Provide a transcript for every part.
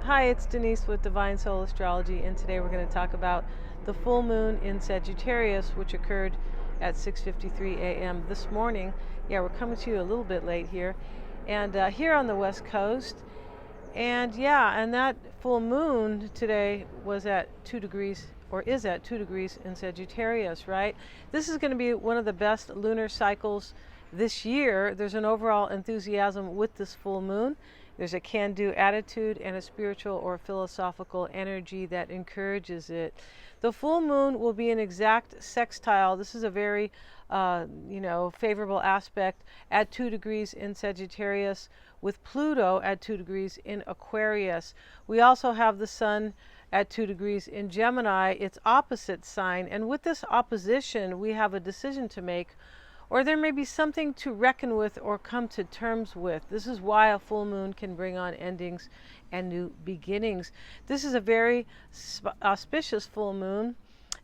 Hi, it's Denise with Divine Soul Astrology, and today we're going to talk about the full moon in Sagittarius, which occurred at 6:53 a.m. this morning. Yeah, we're coming to you a little bit late here, and here on the West Coast. And yeah, and that full moon today was at 2 degrees, or is at 2 degrees in Sagittarius, right? This is going to be one of the best lunar cycles this year. There's an overall enthusiasm with this full moon. There's a can-do attitude and a spiritual or philosophical energy that encourages it. The full moon will be an exact sextile. This is a very, favorable aspect at 2 degrees in Sagittarius, with Pluto at 2 degrees in Aquarius. We also have the Sun at 2 degrees in Gemini, its opposite sign. And with this opposition, we have a decision to make, or there may be something to reckon with or come to terms with. This is why a full moon can bring on endings and new beginnings. This is a very auspicious full moon,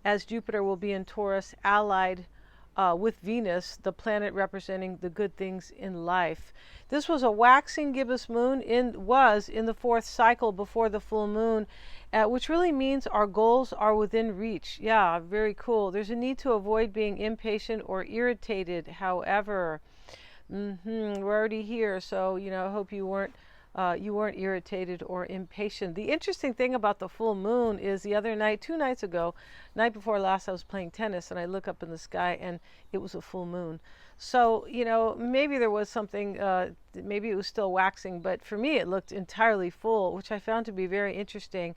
as Jupiter will be in Taurus, allied with Venus, the planet representing the good things in life. This was a waxing gibbous moon in the fourth cycle before the full moon, which really means our goals are within reach. Yeah, very cool. There's a need to avoid being impatient or irritated. However, we're already here, so I hope you weren't irritated or impatient. The interesting thing about the full moon is the other night, 2 nights ago, night before last, I was playing tennis and I look up in the sky and it was a full moon. So, maybe there was something, maybe it was still waxing, but for me it looked entirely full, which I found to be very interesting.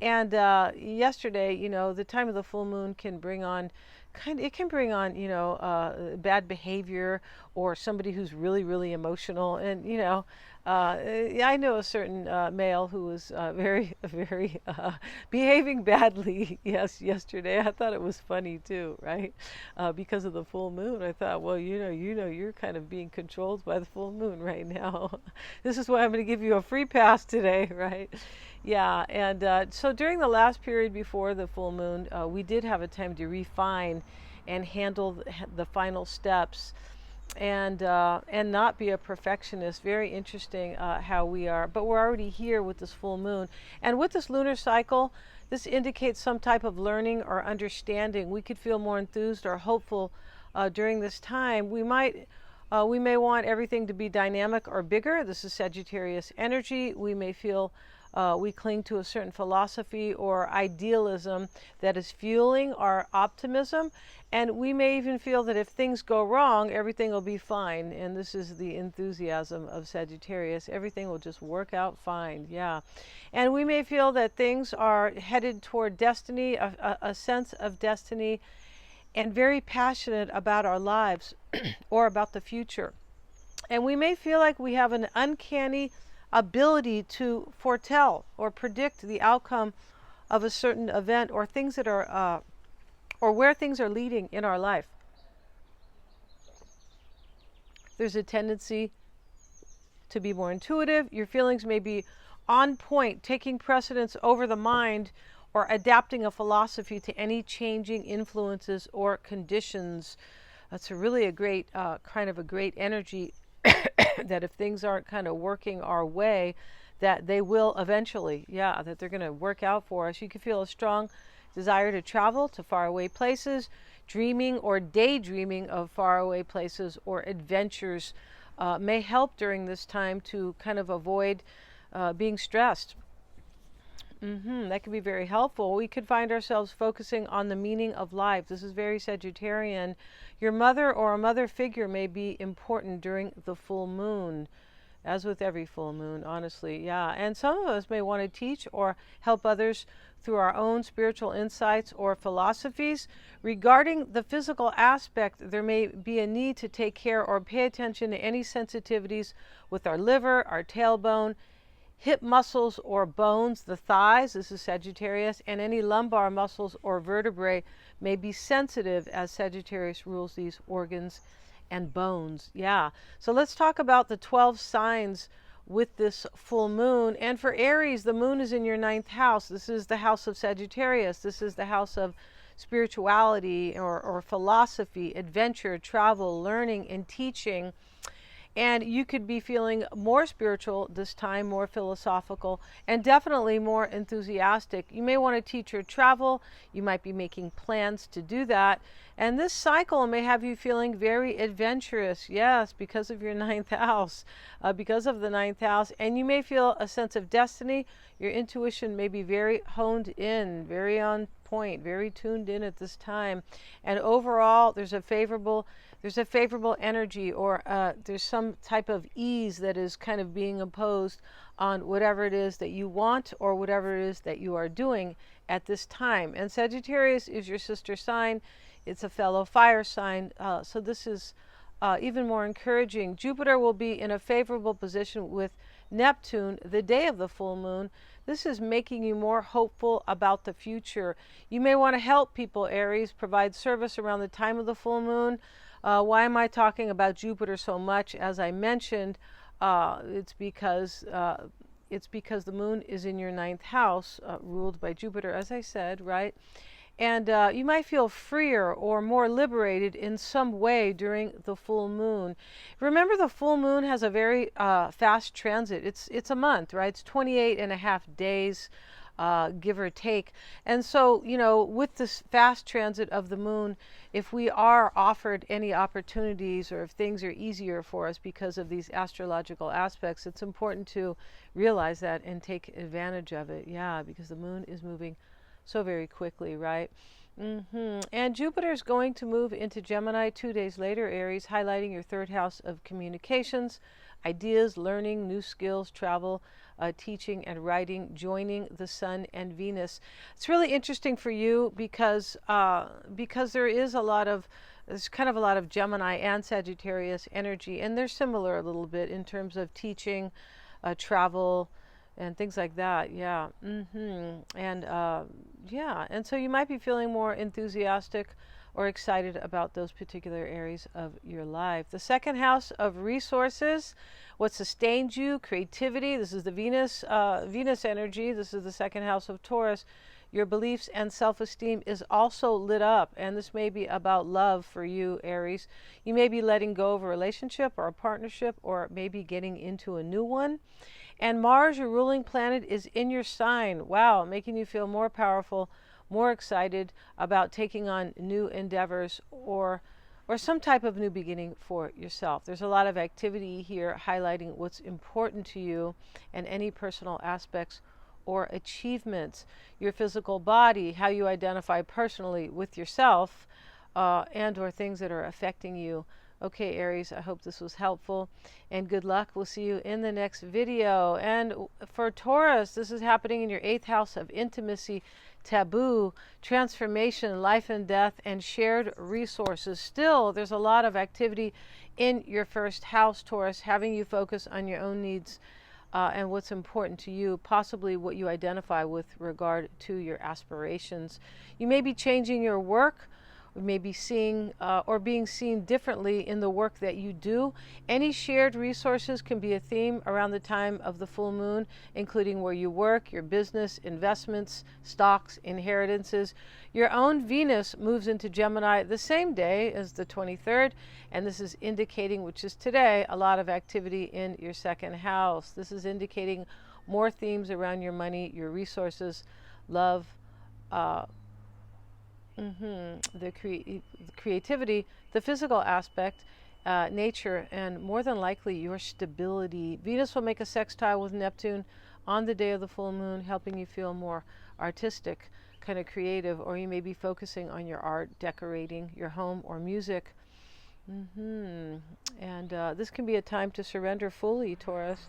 And yesterday, the time of the full moon can bring on bad behavior, or somebody who's really, really emotional. And, I know a certain male who was very, very behaving badly. Yes, yesterday. I thought it was funny too, right? Because of the full moon. I thought, well, you're kind of being controlled by the full moon right now. This is why I'm going to give you a free pass today, right? Yeah, and so during the last period before the full moon, we did have a time to refine and handle the final steps, and not be a perfectionist. Very interesting how we are, but we're already here with this full moon, and with this lunar cycle, this indicates some type of learning or understanding. We could feel more enthused or hopeful during this time. We may want everything to be dynamic or bigger. This is Sagittarius energy. We may feel we cling to a certain philosophy or idealism that is fueling our optimism. And we may even feel that if things go wrong, everything will be fine. And this is the enthusiasm of Sagittarius. Everything will just work out fine. Yeah. And we may feel that things are headed toward destiny, a sense of destiny, and very passionate about our lives or about the future. And we may feel like we have an uncanny ability to foretell or predict the outcome of a certain event, or things that are or where things are leading in our life. There's a tendency to be more intuitive. Your feelings may be on point, taking precedence over the mind, or adapting a philosophy to any changing influences or conditions. That's really a great kind of a great energy that if things aren't kind of working our way, that they will eventually, that they're going to work out for us. You can feel a strong desire to travel to faraway places, dreaming or daydreaming of faraway places or adventures may help during this time to kind of avoid being stressed. That can be very helpful. We could find ourselves focusing on the meaning of life. This is very Sagittarian. Your mother or a mother figure may be important during the full moon, as with every full moon, honestly. Yeah, and some of us may want to teach or help others through our own spiritual insights or philosophies. Regarding the physical aspect, there may be a need to take care or pay attention to any sensitivities with our liver, our tailbone, hip muscles or bones, the thighs, this is Sagittarius, and any lumbar muscles or vertebrae may be sensitive, as Sagittarius rules these organs and bones. Yeah, so let's talk about the 12 signs with this full moon. And for Aries, the moon is in your 9th house. This is the house of Sagittarius. This is the house of spirituality or philosophy, adventure, travel, learning, and teaching. And you could be feeling more spiritual this time, more philosophical, and definitely more enthusiastic. You may want to teach or travel. You might be making plans to do that. And this cycle may have you feeling very adventurous. Yes, because of your ninth house, because of the ninth house. And you may feel a sense of destiny. Your intuition may be very honed in, very on point, very tuned in at this time. And overall, there's a favorable energy, or there's some type of ease that is kind of being imposed on whatever it is that you want or whatever it is that you are doing at this time. And Sagittarius is your sister sign. It's a fellow fire sign. So this is even more encouraging. Jupiter will be in a favorable position with Neptune the day of the full moon. This is making you more hopeful about the future. You may want to help people, Aries, provide service around the time of the full moon. Why am I talking about Jupiter so much? As I mentioned, it's because the moon is in your ninth house, ruled by Jupiter, as I said, right? And you might feel freer or more liberated in some way during the full moon. Remember, the full moon has a very fast transit. It's a month, right? It's 28 and a half days, give or take. And so, with this fast transit of the moon, if we are offered any opportunities or if things are easier for us because of these astrological aspects, it's important to realize that and take advantage of it. Yeah, because the moon is moving so very quickly, right? And Jupiter is going to move into Gemini 2 days later, Aries, highlighting your third house of communications, ideas, learning, new skills, travel, teaching and writing, joining the Sun and Venus. It's really interesting for you because there's kind of a lot of Gemini and Sagittarius energy, and they're similar a little bit in terms of teaching, travel, and things like that. Yeah. And so you might be feeling more enthusiastic or excited about those particular areas of your life. The second house of resources, what sustains you, creativity. This is the Venus energy. This is the second house of Taurus. Your beliefs and self-esteem is also lit up, and this may be about love for you, Aries. You may be letting go of a relationship or a partnership, or maybe getting into a new one. And Mars, your ruling planet, is in your sign. Wow, making you feel more powerful, more excited about taking on new endeavors or some type of new beginning for yourself. There's a lot of activity here highlighting what's important to you and any personal aspects or achievements. Your physical body, how you identify personally with yourself, and or things that are affecting you. Okay, Aries, I hope this was helpful, and good luck. We'll see you in the next video. And for Taurus, this is happening in your 8th house of intimacy, taboo, transformation, life and death, and shared resources. Still, there's a lot of activity in your 1st house, Taurus, having you focus on your own needs and what's important to you, possibly what you identify with regard to your aspirations. You may be changing your work, maybe seeing or being seen differently in the work that you do. Any shared resources can be a theme around the time of the full moon, including where you work, your business, investments, stocks, inheritances. Your own Venus moves into Gemini the same day as the 23rd, and this is indicating, which is today, a lot of activity in your 2nd house. This is indicating more themes around your money, your resources, love, the creativity, the physical aspect, nature, and more than likely your stability. Venus will make a sextile with Neptune on the day of the full moon, helping you feel more artistic, kind of creative, or you may be focusing on your art, decorating your home or music. And this can be a time to surrender fully, Taurus,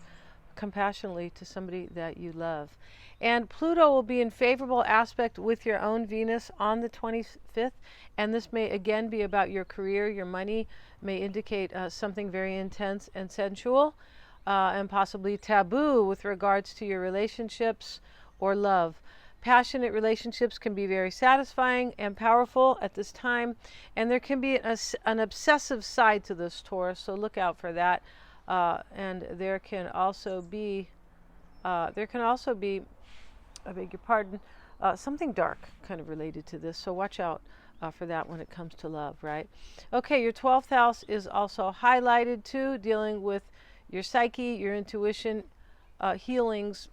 compassionately to somebody that you love. And Pluto will be in favorable aspect with your own Venus on the 25th, and this may again be about your career, your money, may indicate something very intense and sensual, and possibly taboo with regards to your relationships or love. Passionate relationships can be very satisfying and powerful at this time, and there can be an obsessive side to this, Taurus, so look out for that. And there can also be, I beg your pardon, something dark kind of related to this, so watch out for that when it comes to love, right? Okay, your 12th house is also highlighted too, dealing with your psyche, your intuition, healings.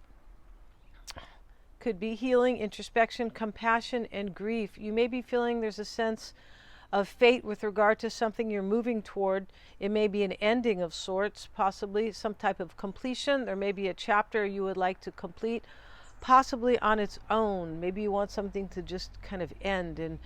Could be healing, introspection, compassion, and grief. You may be feeling there's a sense of fate with regard to something you're moving toward. It may be an ending of sorts, possibly some type of completion. There may be a chapter you would like to complete, possibly on its own. Maybe you want something to just kind of end and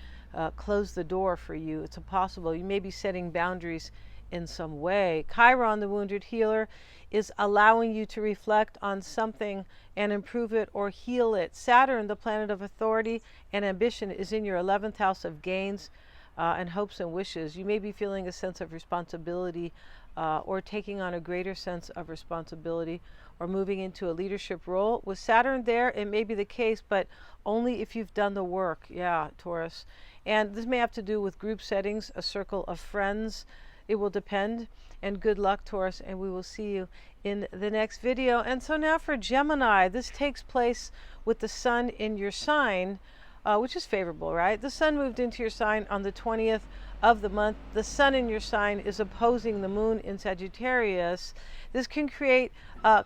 close the door for you. It's impossible. You may be setting boundaries in some way. Chiron, the wounded healer, is allowing you to reflect on something and improve it or heal it. Saturn, the planet of authority and ambition, is in your 11th house of gains and hopes and wishes. You may be feeling a sense of responsibility or taking on a greater sense of responsibility or moving into a leadership role. With Saturn there, it may be the case, but only if you've done the work. Yeah, Taurus. And this may have to do with group settings, a circle of friends. It will depend. And good luck, Taurus, and we will see you in the next video. And so now for Gemini, this takes place with the sun in your sign, which is favorable, right? The sun moved into your sign on the 20th of the month. The sun in your sign is opposing the moon in Sagittarius. This can create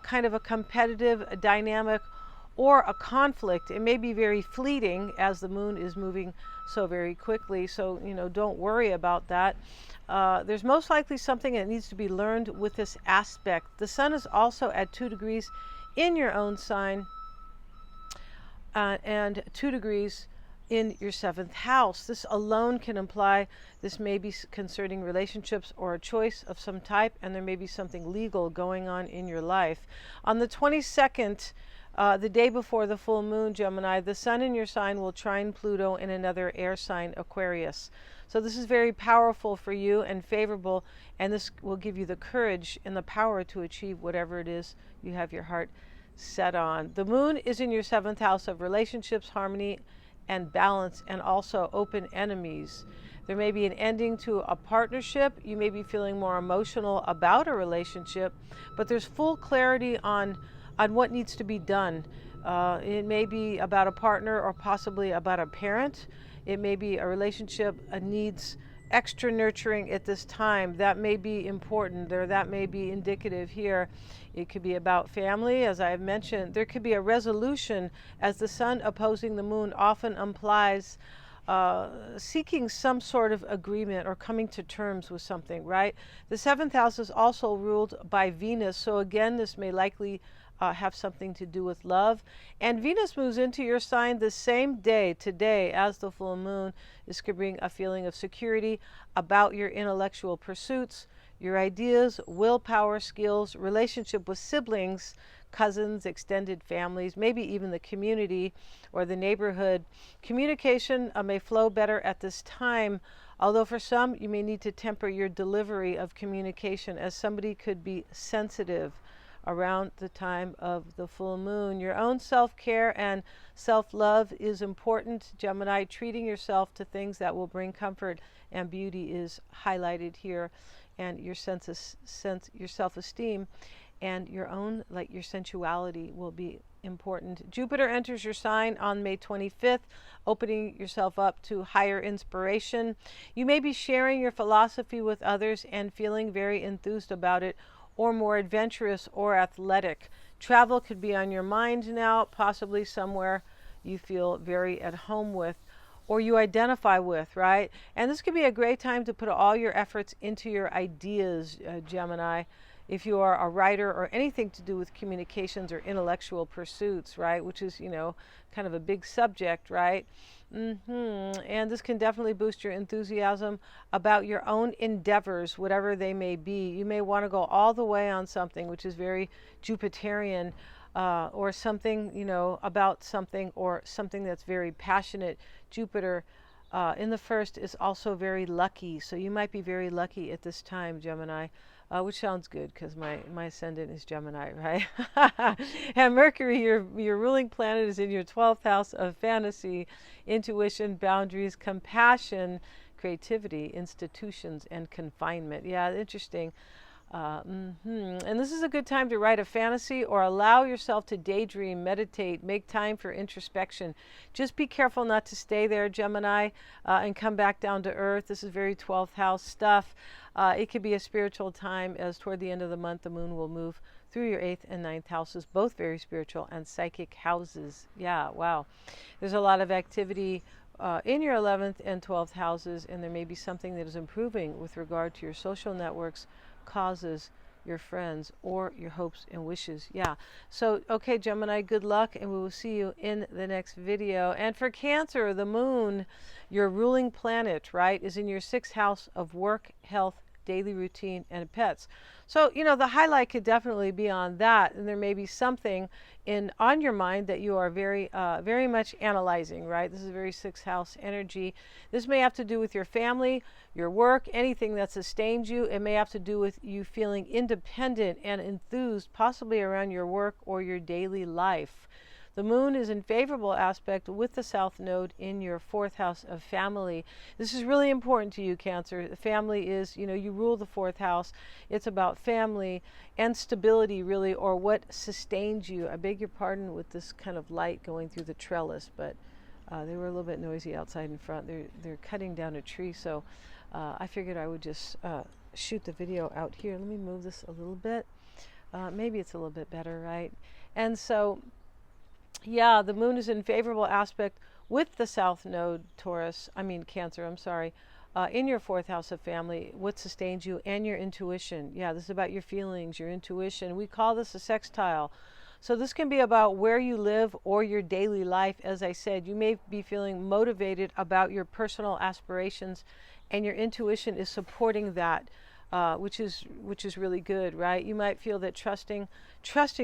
kind of a competitive dynamic or a conflict. It may be very fleeting as the moon is moving so very quickly. So, don't worry about that. There's most likely something that needs to be learned with this aspect. The sun is also at 2 degrees in your own sign and 2 degrees in your 7th house. This alone can imply this may be concerning relationships or a choice of some type, and there may be something legal going on in your life. On the 22nd, the day before the full moon, Gemini, the sun in your sign will trine Pluto in another air sign, Aquarius. So this is very powerful for you and favorable, and this will give you the courage and the power to achieve whatever it is you have your heart set on. The moon is in your 7th house of relationships, harmony, and balance, and also open enemies. There may be an ending to a partnership. You may be feeling more emotional about a relationship, but there's full clarity on what needs to be done. It may be about a partner or possibly about a parent. It may be a relationship needs extra nurturing at this time. That may be important, or that may be indicative here. It could be about family, as I have mentioned. There could be a resolution, as the sun opposing the moon often implies seeking some sort of agreement or coming to terms with something, right? The 7th house is also ruled by Venus, so again, this may likely have something to do with love. And Venus moves into your sign the same day today as the full moon. This could bring a feeling of security about your intellectual pursuits, your ideas, willpower, skills, relationship with siblings, cousins, extended families, maybe even the community or the neighborhood. Communication may flow better at this time, although for some you may need to temper your delivery of communication, as somebody could be sensitive around the time of the full moon. Your own self-care and self-love is important, Gemini. Treating yourself to things that will bring comfort and beauty is highlighted here, and your your self-esteem and your own, like your sensuality, will be important. Jupiter enters your sign on May 25th, opening yourself up to higher inspiration. You may be sharing your philosophy with others and feeling very enthused about it, or more adventurous or athletic. Travel could be on your mind now, possibly somewhere you feel very at home with or you identify with, right? And this could be a great time to put all your efforts into your ideas, Gemini. If you are a writer or anything to do with communications or intellectual pursuits, right? Which is, kind of a big subject, right? And this can definitely boost your enthusiasm about your own endeavors, whatever they may be. You may want to go all the way on something, which is very Jupiterian, or something, about something, or something that's very passionate. Jupiter in the first is also very lucky, so you might be very lucky at this time, Gemini. Which sounds good because my ascendant is Gemini, right? And Mercury, your ruling planet, is in your 12th house of fantasy, intuition, boundaries, compassion, creativity, institutions, and confinement. Yeah, interesting. And this is a good time to write a fantasy or allow yourself to daydream, meditate, make time for introspection. Just be careful not to stay there, Gemini, and come back down to earth. This is very 12th house stuff. It could be a spiritual time, as toward the end of the month the moon will move through your 8th and 9th houses, both very spiritual and psychic houses. Yeah, wow. There's a lot of activity in your 11th and 12th houses, and there may be something that is improving with regard to your social networks, causes, your friends, or your hopes and wishes. Yeah. So, okay, Gemini, good luck, and we will see you in the next video. And for Cancer, the moon, your ruling planet, right, is in your 6th house of work, health, daily routine, and pets. So, you know, the highlight could definitely be on that, and there may be something on your mind that you are very much analyzing, right? This is very 6th house energy. This may have to do with your family, your work, anything that sustains you. It may have to do with you feeling independent and enthused, possibly around your work or your daily life. The moon is in favorable aspect with the south node in your 4th house of family. This is really important to you, Cancer. The family is, you know, you rule the 4th house. It's about family and stability, really, or what sustains you. I beg your pardon with this kind of light going through the trellis, but they were a little bit noisy outside in front. They're cutting down a tree, so I figured I would just shoot the video out here. Let me move this a little bit. Maybe it's a little bit better, right? And so, yeah, the moon is in favorable aspect with the south node, Cancer, I'm sorry, in your 4th house of family, what sustains you and your intuition. Yeah, this is about your feelings, your intuition. We call this a sextile. So this can be about where you live or your daily life. As I said, you may be feeling motivated about your personal aspirations, and your intuition is supporting that. Which is really good, right? You might feel that trusting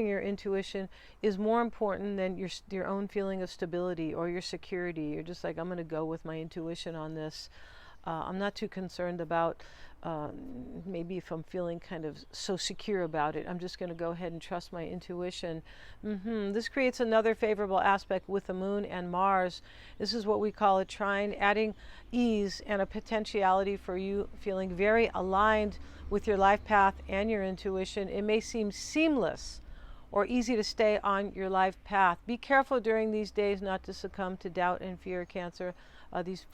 your intuition is more important than your own feeling of stability or your security. You're just like, I'm going to go with my intuition on this. I'm not too concerned about maybe if I'm feeling kind of so secure about it. I'm just going to go ahead and trust my intuition. This creates another favorable aspect with the moon and Mars. This is what we call a trine, adding ease and a potentiality for you feeling very aligned with your life path and your intuition. It may seem seamless or easy to stay on your life path. Be careful during these days not to succumb to doubt and fear, Cancer. These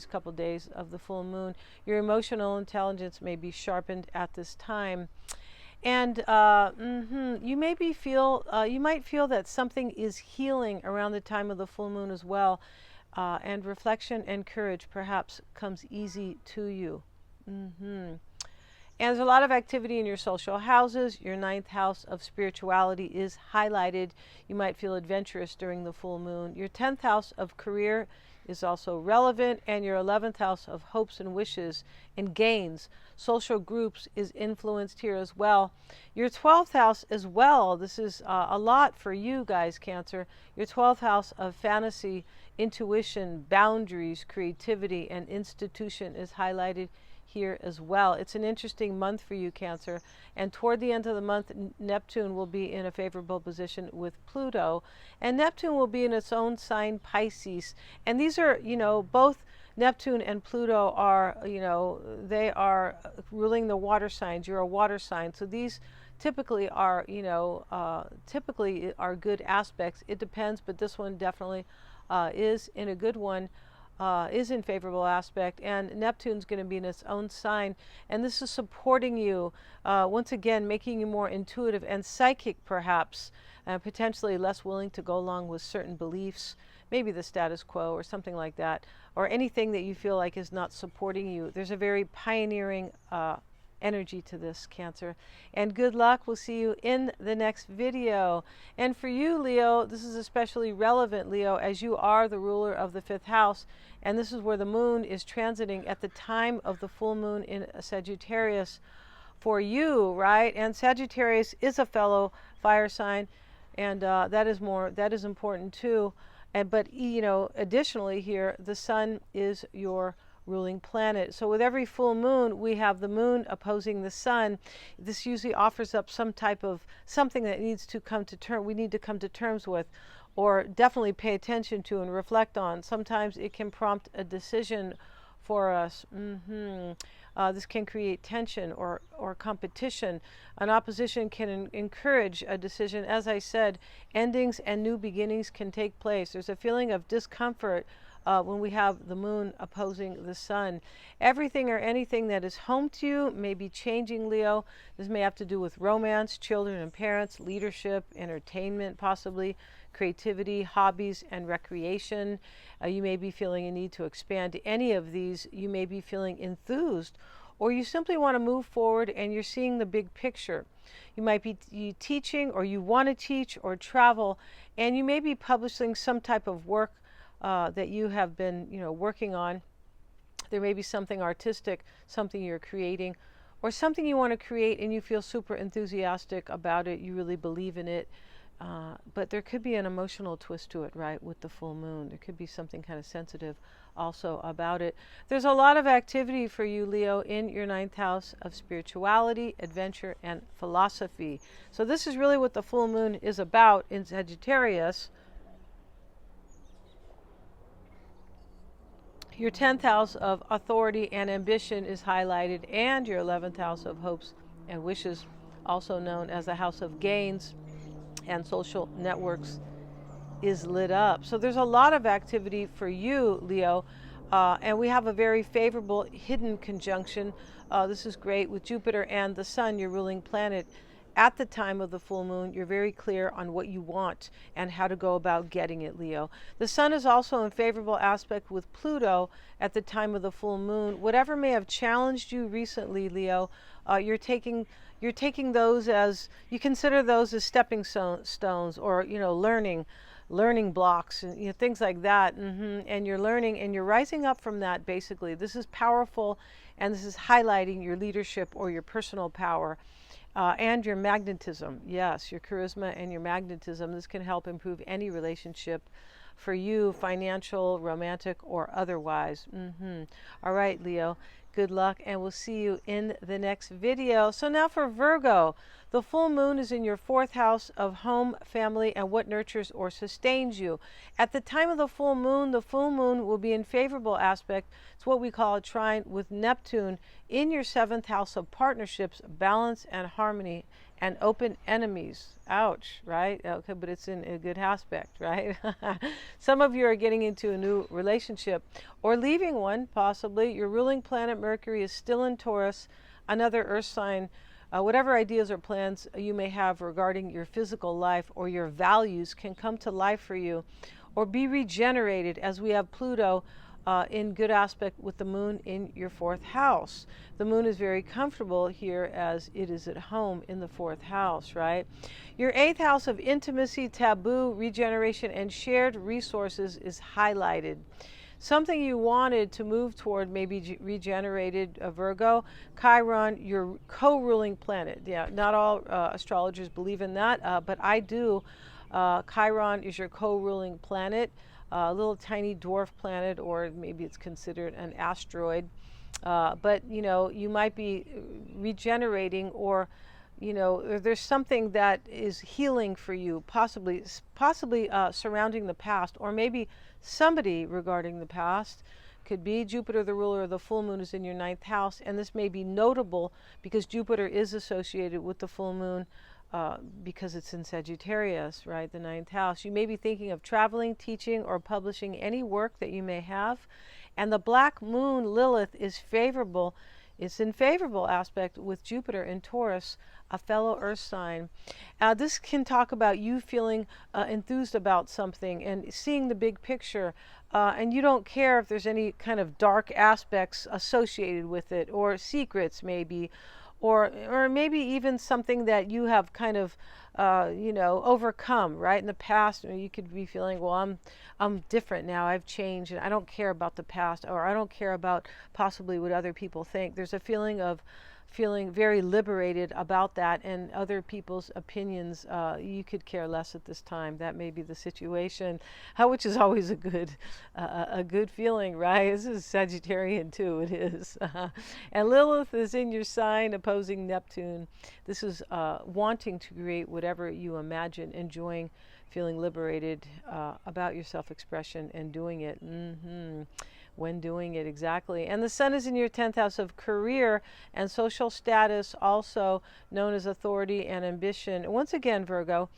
couple days of the full moon, your emotional intelligence may be sharpened at this time, and you might feel that something is healing around the time of the full moon as well, and reflection and courage perhaps comes easy to you. And there's a lot of activity in your social houses. Your 9th house of spirituality is highlighted. You might feel adventurous during the full moon. Your 10th house of career is also relevant, and your 11th house of hopes and wishes and gains, social groups, is influenced here as well. Your 12th house as well, this is a lot for you guys, Cancer. Your 12th house of fantasy, intuition, boundaries, creativity, and institution is highlighted here as well. It's an interesting month for you, Cancer, and toward the end of the month Neptune will be in a favorable position with Pluto, and Neptune will be in its own sign, Pisces, and these are, you know, both Neptune and Pluto are, you know, they are ruling the water signs. You're a water sign, so these typically are, you know, typically are good aspects. It depends, but this one definitely is in a good one. Is in favorable aspect, and Neptune's going to be in its own sign, and this is supporting you, once again making you more intuitive and psychic perhaps, potentially less willing to go along with certain beliefs, maybe the status quo or something like that, or anything that you feel like is not supporting you. There's a very pioneering energy to this, Cancer, and good luck. We'll see you in the next video. And for you, Leo, this is especially relevant, Leo, as you are the ruler of the 5th house, and this is where the moon is transiting at the time of the full moon in Sagittarius for you, right? And Sagittarius is a fellow fire sign, and that is important too. But you know, additionally here, the sun is your ruling planet. So with every full moon, we have the moon opposing the sun. This usually offers up some type of something that needs to come to term. We need to come to terms with, or definitely pay attention to and reflect on. Sometimes it can prompt a decision for us. This can create tension or competition. An opposition can encourage a decision. As I said, endings and new beginnings can take place. There's a feeling of discomfort when we have the moon opposing the sun. Everything or anything that is home to you may be changing, Leo. This may have to do with romance, children and parents, leadership, entertainment, possibly creativity, hobbies, and recreation. You may be feeling a need to expand any of these. You may be feeling enthused, or you simply want to move forward and you're seeing the big picture. You might be teaching, or you want to teach or travel, and you may be publishing some type of work that you have been, working on. There may be something artistic, something you're creating, or something you want to create and you feel super enthusiastic about it. You really believe in it. But there could be an emotional twist to it, right, with the full moon. There could be something kind of sensitive also about it. There's a lot of activity for you, Leo, in your 9th house of spirituality, adventure, and philosophy. So this is really what the full moon is about in Sagittarius. Your 10th house of authority and ambition is highlighted, and your 11th house of hopes and wishes, also known as the house of gains and social networks, is lit up. So there's a lot of activity for you, Leo, and we have a very favorable hidden conjunction. This is great with Jupiter and the Sun, your ruling planet. At the time of the full moon, you're very clear on what you want and how to go about getting it, Leo. The Sun is also in favorable aspect with Pluto at the time of the full moon. Whatever may have challenged you recently, Leo, you're taking those as, you consider those as stepping stones, or learning blocks, and things like that. And you're learning and you're rising up from that. Basically, this is powerful, and this is highlighting your leadership or your personal power. And your magnetism. Yes, your charisma and your magnetism. This can help improve any relationship for you, financial, romantic, or otherwise. All right, Leo, good luck, and we'll see you in the next video. So now for Virgo, the full moon is in your 4th house of home, family, and what nurtures or sustains you. At the time of the full moon will be in favorable aspect. It's what we call a trine with Neptune in your 7th house of partnerships, balance, and harmony, and open enemies. Ouch, right? Okay, but it's in a good aspect, right? Some of you are getting into a new relationship or leaving one, possibly. Your ruling planet Mercury is still in Taurus, another earth sign. Whatever ideas or plans you may have regarding your physical life or your values can come to life for you or be regenerated, as we have Pluto in good aspect with the moon in your 4th house. The moon is very comfortable here as it is at home in the 4th house, right? Your 8th house of intimacy, taboo, regeneration, and shared resources is highlighted. Something you wanted to move toward may be regenerated, Virgo. Chiron, your co-ruling planet. Yeah, not all astrologers believe in that, but I do. Chiron is your co-ruling planet, a little tiny dwarf planet, or maybe it's considered an asteroid. But, you might be regenerating, or there's something that is healing for you, possibly surrounding the past, or maybe somebody regarding the past. Could be Jupiter, the ruler of the full moon, is in your 9th house, and this may be notable because Jupiter is associated with the full moon because it's in Sagittarius, right, the 9th house. You may be thinking of traveling, teaching, or publishing any work that you may have. And the black moon, Lilith, is favorable. It's in favorable aspect with Jupiter in Taurus, a fellow earth sign. This can talk about you feeling enthused about something and seeing the big picture, and you don't care if there's any kind of dark aspects associated with it, or secrets maybe, or maybe even something that you have kind of overcome, right? In the past, you could be feeling, well, I'm different now, I've changed, and I don't care about the past, or I don't care about possibly what other people think. There's a feeling of feeling very liberated about that, and other people's opinions, you could care less at this time. That may be the situation, which is always a good feeling, right? This is Sagittarian too, it is. And Lilith is in your sign opposing Neptune. This is wanting to create whatever you imagine, enjoying, feeling liberated about your self-expression and doing it. when doing it, exactly. And the sun is in your 10th house of career and social status, also known as authority and ambition. Once again, Virgo,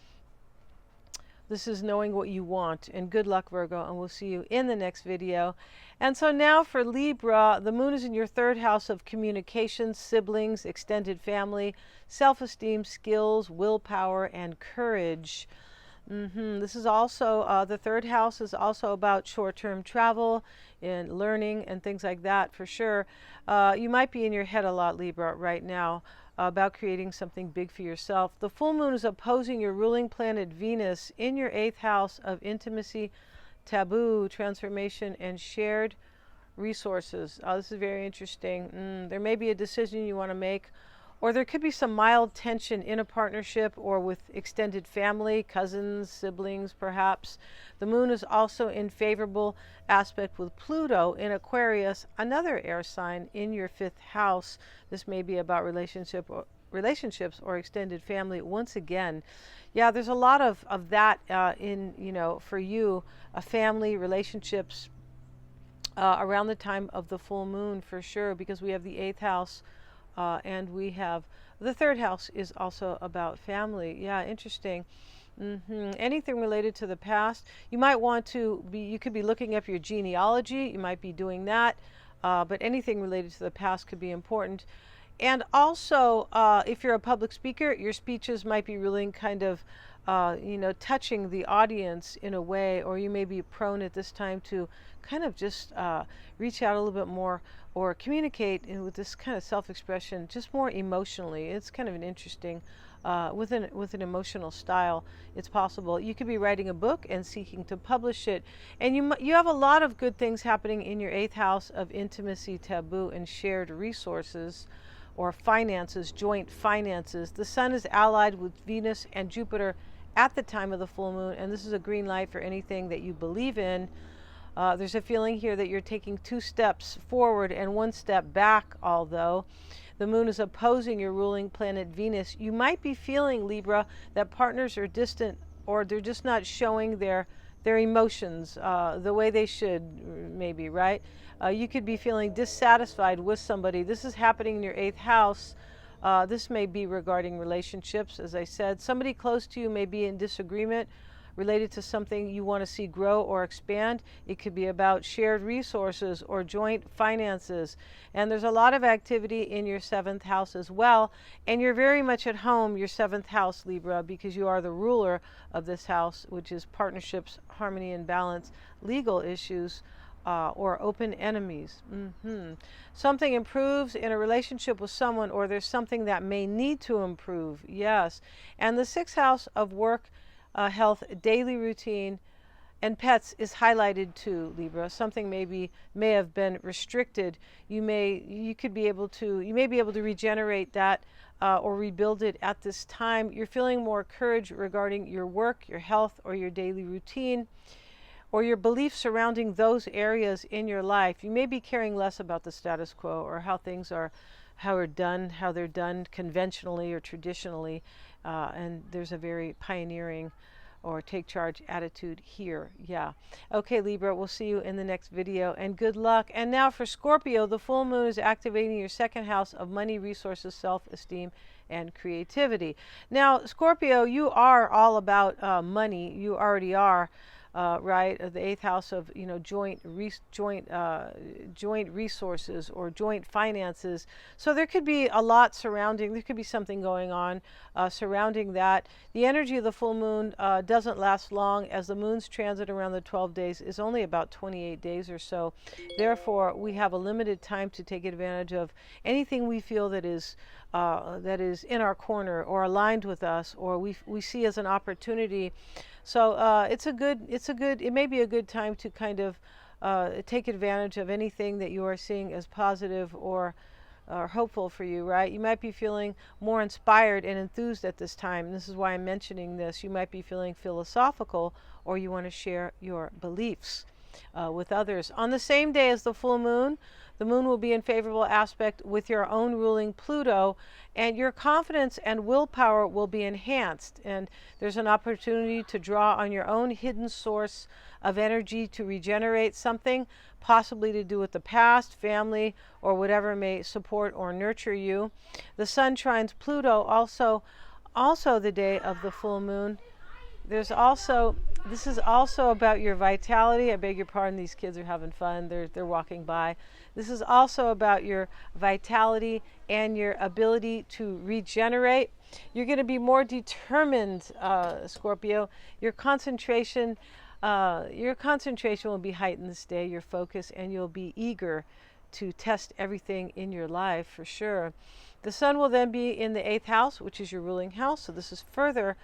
this is knowing what you want. And good luck, Virgo, and we'll see you in the next video. And so now for Libra, the moon is in your 3rd house of communication, siblings, extended family, self-esteem, skills, willpower, and courage. This is also, the 3rd house is also about short-term travel and learning and things like that, for sure. You might be in your head a lot, Libra, right now, about creating something big for yourself. The full moon is opposing your ruling planet Venus in your 8th house of intimacy, taboo, transformation, and shared resources. This is very interesting. There may be a decision you want to make, or there could be some mild tension in a partnership or with extended family, cousins, siblings, perhaps. The moon is also in favorable aspect with Pluto in Aquarius, another air sign, in your 5th house. This may be about relationships or extended family. Once again, yeah, there's a lot of that in, for you, family, relationships around the time of the full moon, for sure, because we have the 8th house. And we have the 3rd house is also about family. Yeah, interesting. Anything related to the past. You might want to be, you could be looking up your genealogy. You might be doing that. But anything related to the past could be important. And also, if you're a public speaker, your speeches might be really kind of, touching the audience in a way, or you may be prone at this time to kind of just reach out a little bit more or communicate with this kind of self-expression just more emotionally. It's kind of an interesting, with an emotional style, it's possible. You could be writing a book and seeking to publish it. And you have a lot of good things happening in your 8th house of intimacy, taboo, and shared resources, or finances, joint finances. The sun is allied with Venus and Jupiter at the time of the full moon, and this is a green light for anything that you believe in. There's a feeling here that you're taking 2 steps forward and 1 step back, although the moon is opposing your ruling planet Venus. You might be feeling, Libra, that partners are distant, or they're just not showing their emotions the way they should, maybe, right? You could be feeling dissatisfied with somebody. This is happening in your 8th house. This may be regarding relationships, as I said. Somebody close to you may be in disagreement related to something you want to see grow or expand. It could be about shared resources or joint finances. And there's a lot of activity in your 7th house as well. And you're very much at home, your 7th house, Libra, because you are the ruler of this house, which is partnerships, harmony and balance, legal issues, or open enemies. Something improves in a relationship with someone, or there's something that may need to improve. Yes. And the 6th house of work, health, daily routine, and pets is highlighted too, Libra. Something may have been restricted. You may be able to regenerate that or rebuild it at this time. You're feeling more courage regarding your work, your health, or your daily routine, or your beliefs surrounding those areas in your life. You may be caring less about the status quo, or how things are, how they're done conventionally or traditionally, and there's a very pioneering or take charge attitude here. Yeah. Okay, Libra, we'll see you in the next video, and good luck. And now for Scorpio, the full moon is activating your 2nd house of money, resources, self-esteem, and creativity. Now, Scorpio, you are all about money. You already are. Right, the 8th house of joint resources or joint finances. So there could be a lot surrounding. There could be something going on surrounding that. The energy of the full moon doesn't last long, as the moon's transit around the 12 days is only about 28 days or so. Therefore, we have a limited time to take advantage of anything we feel that is in our corner or aligned with us, or we see as an opportunity. So it may be a good time to kind of take advantage of anything that you are seeing as positive or hopeful for you, right? You might be feeling more inspired and enthused at this time. And this is why I'm mentioning this. You might be feeling philosophical, or you want to share your beliefs. with others. On the same day as the full moon, the moon will be in favorable aspect with your own ruling Pluto, and your confidence and willpower will be enhanced. And there's an opportunity to draw on your own hidden source of energy to regenerate something, possibly to do with the past, family, or whatever may support or nurture you. The sun trines Pluto also the day of the full moon. This is also about your vitality. I beg your pardon, these kids are having fun. They're walking by. This is also about your vitality and your ability to regenerate. You're going to be more determined, Scorpio. Your concentration will be heightened this day, your focus, and you'll be eager to test everything in your life for sure. The sun will then be in the 8th house, which is your ruling house. So this is further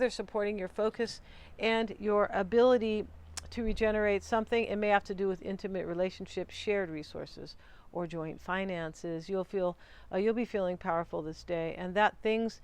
supporting your focus and your ability to regenerate something. It may have to do with intimate relationships, shared resources, or joint finances. You'll be feeling powerful this day, and that things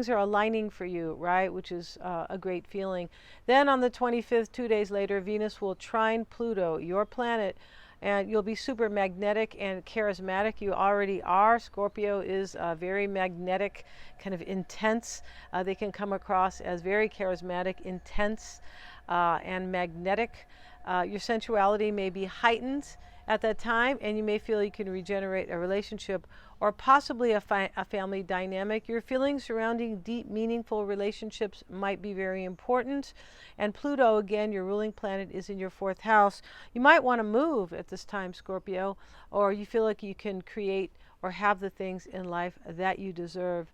are aligning for you, right? Which is a great feeling. Then on the 25th, 2 days later, Venus will trine Pluto, your planet, and you'll be super magnetic and charismatic. You already are. Scorpio is very magnetic, kind of intense. They can come across as very charismatic, intense, and magnetic. Your sensuality may be heightened at that time, and you may feel you can regenerate a relationship or possibly a family dynamic. Your feelings surrounding deep, meaningful relationships might be very important. And Pluto, again, your ruling planet, is in your 4th house. You might want to move at this time, Scorpio, or you feel like you can create or have the things in life that you deserve.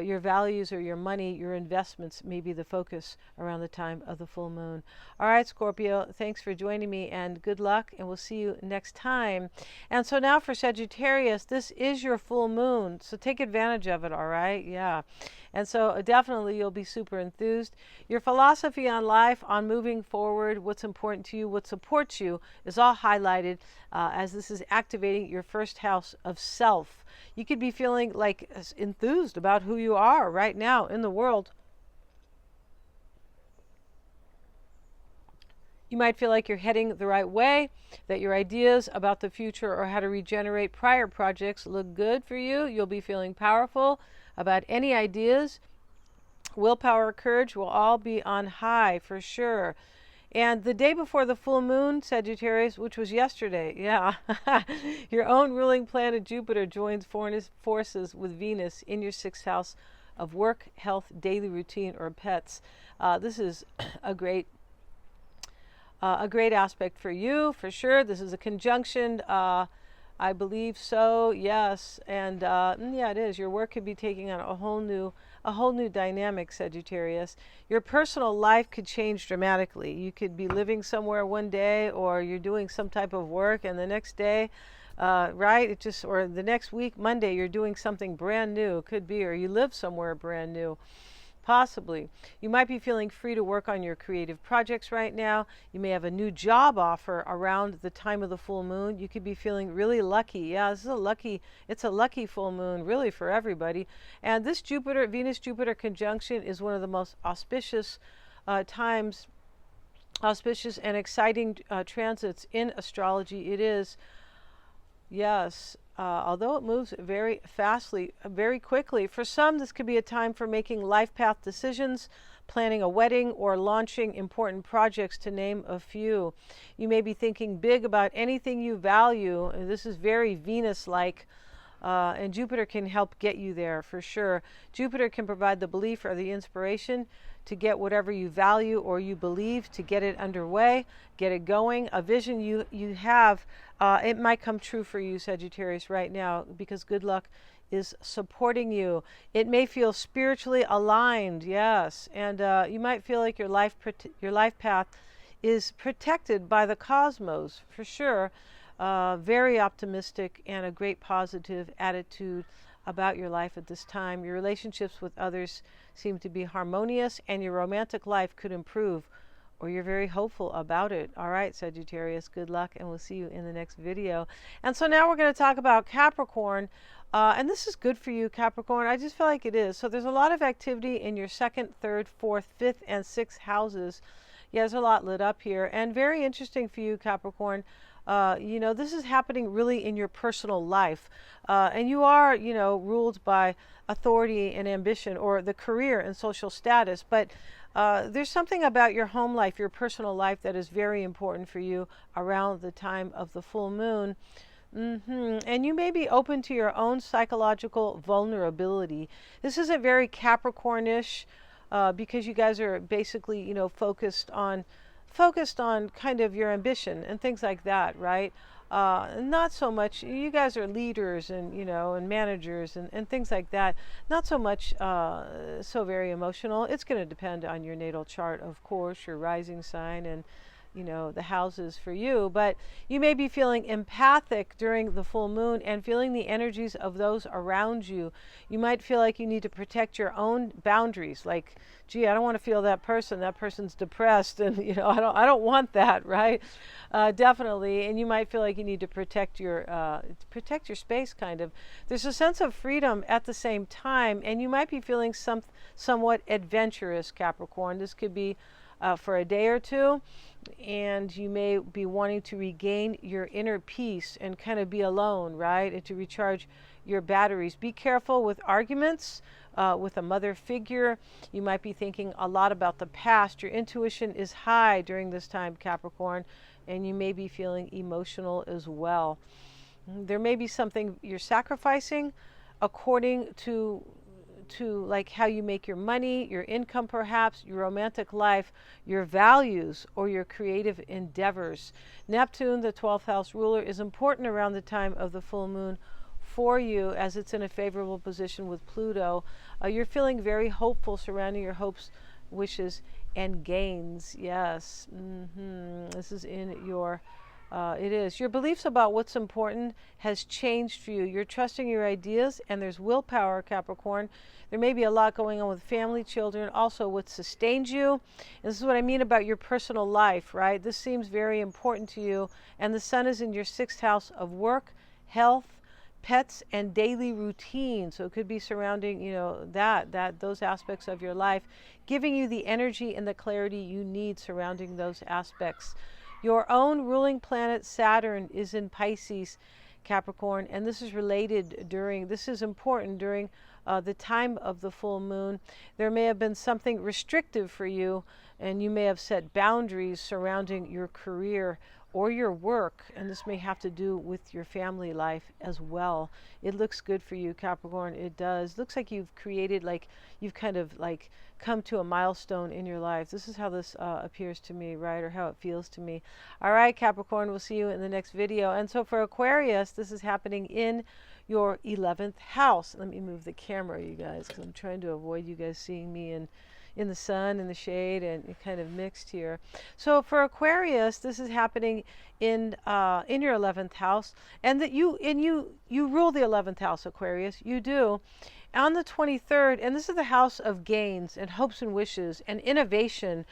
Your values or your money, your investments may be the focus around the time of the full moon. All right, Scorpio, thanks for joining me, and good luck, and we'll see you next time. And so now for Sagittarius, this is your full moon, so take advantage of it, all right? Yeah. And so definitely you'll be super enthused. Your philosophy on life, on moving forward, what's important to you, what supports you, is all highlighted as this is activating your 1st house of self. You could be feeling like enthused about who you are right now in the world. You might feel like you're heading the right way, that your ideas about the future or how to regenerate prior projects look good for you. You'll be feeling powerful about any ideas. Willpower, courage will all be on high for sure. And the day before the full moon, Sagittarius, which was yesterday, yeah, your own ruling planet Jupiter joins forces with Venus in your 6th house of work, health, daily routine, or pets. This is a great aspect for you, for sure. This is a conjunction, I believe so, yes. And yeah, it is. Your work could be taking on a whole new dynamic, Sagittarius. Your personal life could change dramatically. You could be living somewhere one day, or you're doing some type of work, and the next day, right, or the next week, Monday, you're doing something brand new. Could be, or you live somewhere brand new. Possibly. You might be feeling free to work on your creative projects right now. You may have a new job offer around the time of the full moon. You could be feeling really lucky. Yeah, it's a lucky full moon, really, for everybody. And this Venus-Jupiter conjunction is one of the most auspicious and exciting transits in astrology. It is, yes. Although it moves very quickly, for some this could be a time for making life path decisions, planning a wedding, or launching important projects, to name a few. You may be thinking big about anything you value. This is very Venus-like, and Jupiter can help get you there for sure. Jupiter can provide the belief or the inspiration to get whatever you value or you believe, to get it underway, get it going. A vision you have, it might come true for you, Sagittarius, right now, because good luck is supporting you. It may feel spiritually aligned, yes, and you might feel like your life path is protected by the cosmos, for sure. Very optimistic and a great positive attitude about your life at this time. Your relationships with others seem to be harmonious, and your romantic life could improve, or you're very hopeful about it. All right, Sagittarius, good luck, and we'll see you in the next video. And so now we're going to talk about Capricorn, and this is good for you, Capricorn. I just feel like it is. So there's a lot of activity in your 2nd, 3rd, 4th, 5th, and 6th houses. Yeah, there's a lot lit up here, and very interesting for you, Capricorn. You know, this is happening really in your personal life, and you are, you know, ruled by authority and ambition, or the career and social status. But there's something about your home life, your personal life, that is very important for you around the time of the full moon. And you may be open to your own psychological vulnerability. This isn't very Capricornish, because you guys are basically, you know, focused on kind of your ambition and things like that, right? Not so much. You guys are leaders and, you know, and managers and things like that. Not so much so very emotional. It's going to depend on your natal chart, of course, your rising sign, and you know, the houses for you. But you may be feeling empathic during the full moon and feeling the energies of those around you. You might feel like you need to protect your own boundaries, like, gee, I don't want to feel that person's depressed, and you know, I don't want that, right? Definitely. And you might feel like you need to protect your space, kind of. There's a sense of freedom at the same time, and you might be feeling somewhat adventurous, Capricorn. This could be for a day or two, and you may be wanting to regain your inner peace and kind of be alone, right? And to recharge your batteries. Be careful with arguments with a mother figure. You might be thinking a lot about the past. Your intuition is high during this time, Capricorn, and you may be feeling emotional as well. There may be something you're sacrificing according to like how you make your money, your income perhaps, your romantic life, your values, or your creative endeavors. Neptune, the 12th house ruler, is important around the time of the full moon for you, as it's in a favorable position with Pluto. You're feeling very hopeful surrounding your hopes, wishes, and gains. Yes. This is in your it is. Your beliefs about what's important has changed for you. You're trusting your ideas, and there's willpower, Capricorn. There may be a lot going on with family, children, also what sustains you. And this is what I mean about your personal life, right? This seems very important to you. And the sun is in your 6th house of work, health, pets, and daily routine. So it could be surrounding, you know, those aspects of your life, giving you the energy and the clarity you need surrounding those aspects. Your own ruling planet, Saturn, is in Pisces, Capricorn, and this is important during the time of the full moon. There may have been something restrictive for you, and you may have set boundaries surrounding your career or your work, and this may have to do with your family life as well. It looks good for you, Capricorn. It does. Looks like you've created, like, you've kind of like come to a milestone in your life. This is how this appears to me, right? Or how it feels to me. All right, Capricorn, we'll see you in the next video. And so for Aquarius, this is happening in your 11th house. Let me move the camera, you guys, because I'm trying to avoid you guys seeing me in the sun, in the shade, and kind of mixed here. So for Aquarius, this is happening in your 11th house, and that you rule the 11th house, Aquarius. You do. On the 23rd, and this is the house of gains and hopes and wishes and innovation,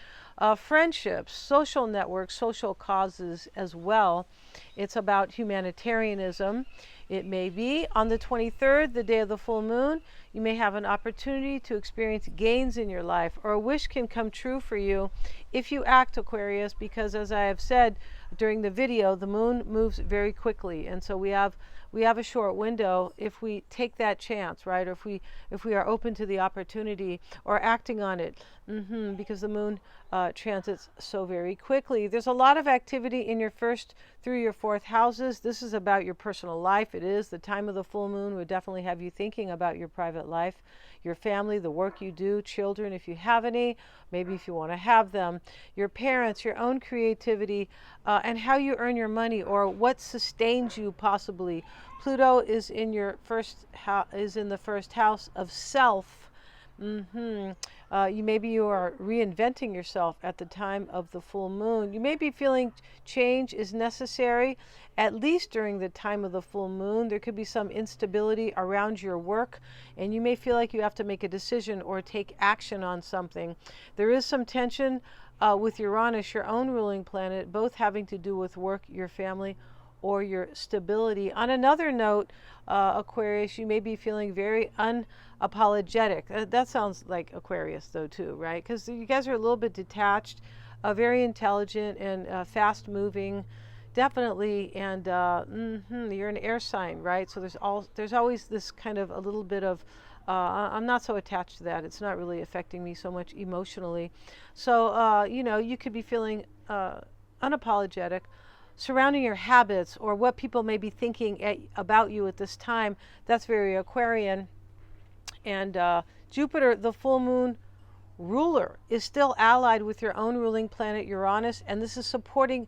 friendships, social networks, social causes as well. It's about humanitarianism. It may be on the 23rd, the day of the full moon, you may have an opportunity to experience gains in your life, or a wish can come true for you if you act, Aquarius, because as I have said during the video, the moon moves very quickly, and so we have a short window if we take that chance, right? Or if we are open to the opportunity or acting on it, because the moon transits so very quickly. There's a lot of activity in your 1st through your 4th houses. This is about your personal life. It is the time of the full moon would definitely have you thinking about your private life, your family, the work you do, children if you have any, maybe if you want to have them, your parents, your own creativity, and how you earn your money, or what sustains you possibly. Pluto is in your in the 1st house of self. Maybe you are reinventing yourself at the time of the full moon. You may be feeling change is necessary, at least during the time of the full moon. There could be some instability around your work, and you may feel like you have to make a decision or take action on something. There is some tension with Uranus, your own ruling planet, both having to do with work, your family, or your stability. On another note, Aquarius, you may be feeling very unapologetic. That sounds like Aquarius though too, right? Because you guys are a little bit detached. very intelligent and fast moving, definitely. And you're an air sign, right? So there's always this kind of a little bit of I'm not so attached to that. It's not really affecting me so much emotionally. So you could be feeling unapologetic surrounding your habits or what people may be thinking about you at this time. That's very Aquarian. And Jupiter, the full moon ruler, is still allied with your own ruling planet Uranus, and this is supporting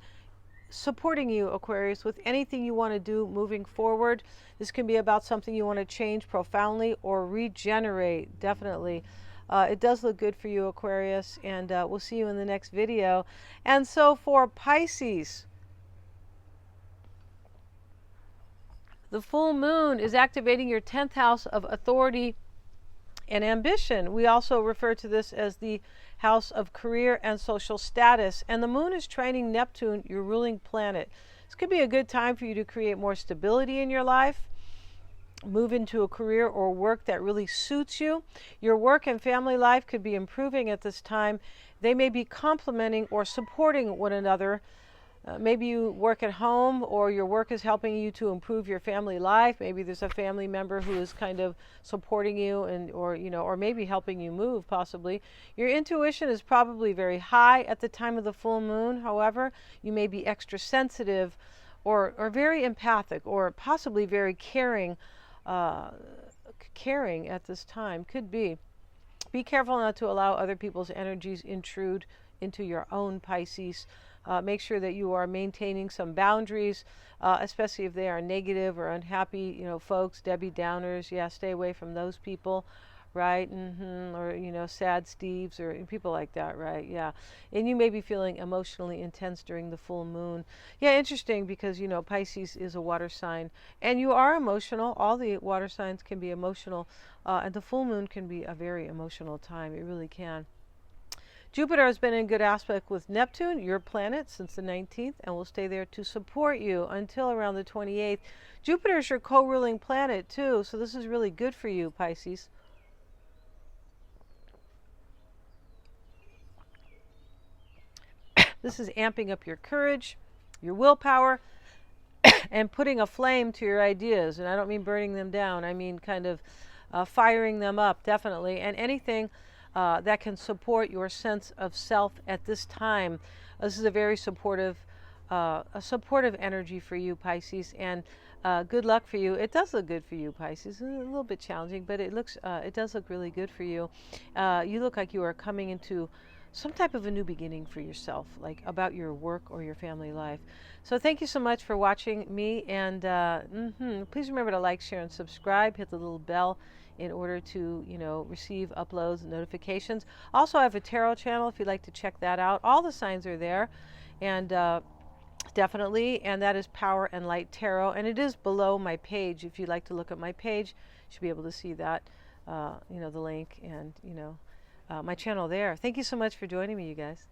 you, Aquarius, with anything you want to do moving forward. This can be about something you want to change profoundly or regenerate, definitely. It does look good for you, Aquarius, and we'll see you in the next video. And so for Pisces, the full moon is activating your 10th house of authority and ambition. We also refer to this as the house of career and social status. And the moon is trining Neptune, your ruling planet. This could be a good time for you to create more stability in your life, move into a career or work that really suits you. Your work and family life could be improving at this time. They may be complementing or supporting one another. Maybe you work at home, or your work is helping you to improve your family life. Maybe there's a family member who is kind of supporting you, or maybe helping you move, possibly. Your intuition is probably very high at the time of the full moon. However, you may be extra sensitive, or very empathic, or possibly very caring at this time. Could be. Be careful not to allow other people's energies intrude into your own, Pisces. Make sure that you are maintaining some boundaries, especially if they are negative or unhappy, folks, Debbie Downers. Yeah, stay away from those people, right? Or, sad Steves or people like that, right? Yeah. And you may be feeling emotionally intense during the full moon. Yeah, interesting, because, Pisces is a water sign, and you are emotional. All the water signs can be emotional, and the full moon can be a very emotional time. It really can. Jupiter has been in good aspect with Neptune, your planet, since the 19th, and will stay there to support you until around the 28th. Jupiter is your co-ruling planet, too, so this is really good for you, Pisces. This is amping up your courage, your willpower, and putting a flame to your ideas. And I don't mean burning them down. I mean kind of firing them up, definitely. And anything that can support your sense of self at this time. This is a very supportive energy for you, Pisces, and good luck for you. It does look good for you, Pisces. It's a little bit challenging, but it does look really good for you. You look like you are coming into some type of a new beginning for yourself, like about your work or your family life. So thank you so much for watching me, and please remember to like, share, and subscribe. Hit the little bell in order to, receive uploads and notifications. Also, I have a tarot channel if you'd like to check that out. All the signs are there, and definitely, and that is Power and Light Tarot, and it is below my page. If you'd like to look at my page, you should be able to see that, the link, and, my channel there. Thank you so much for joining me, you guys.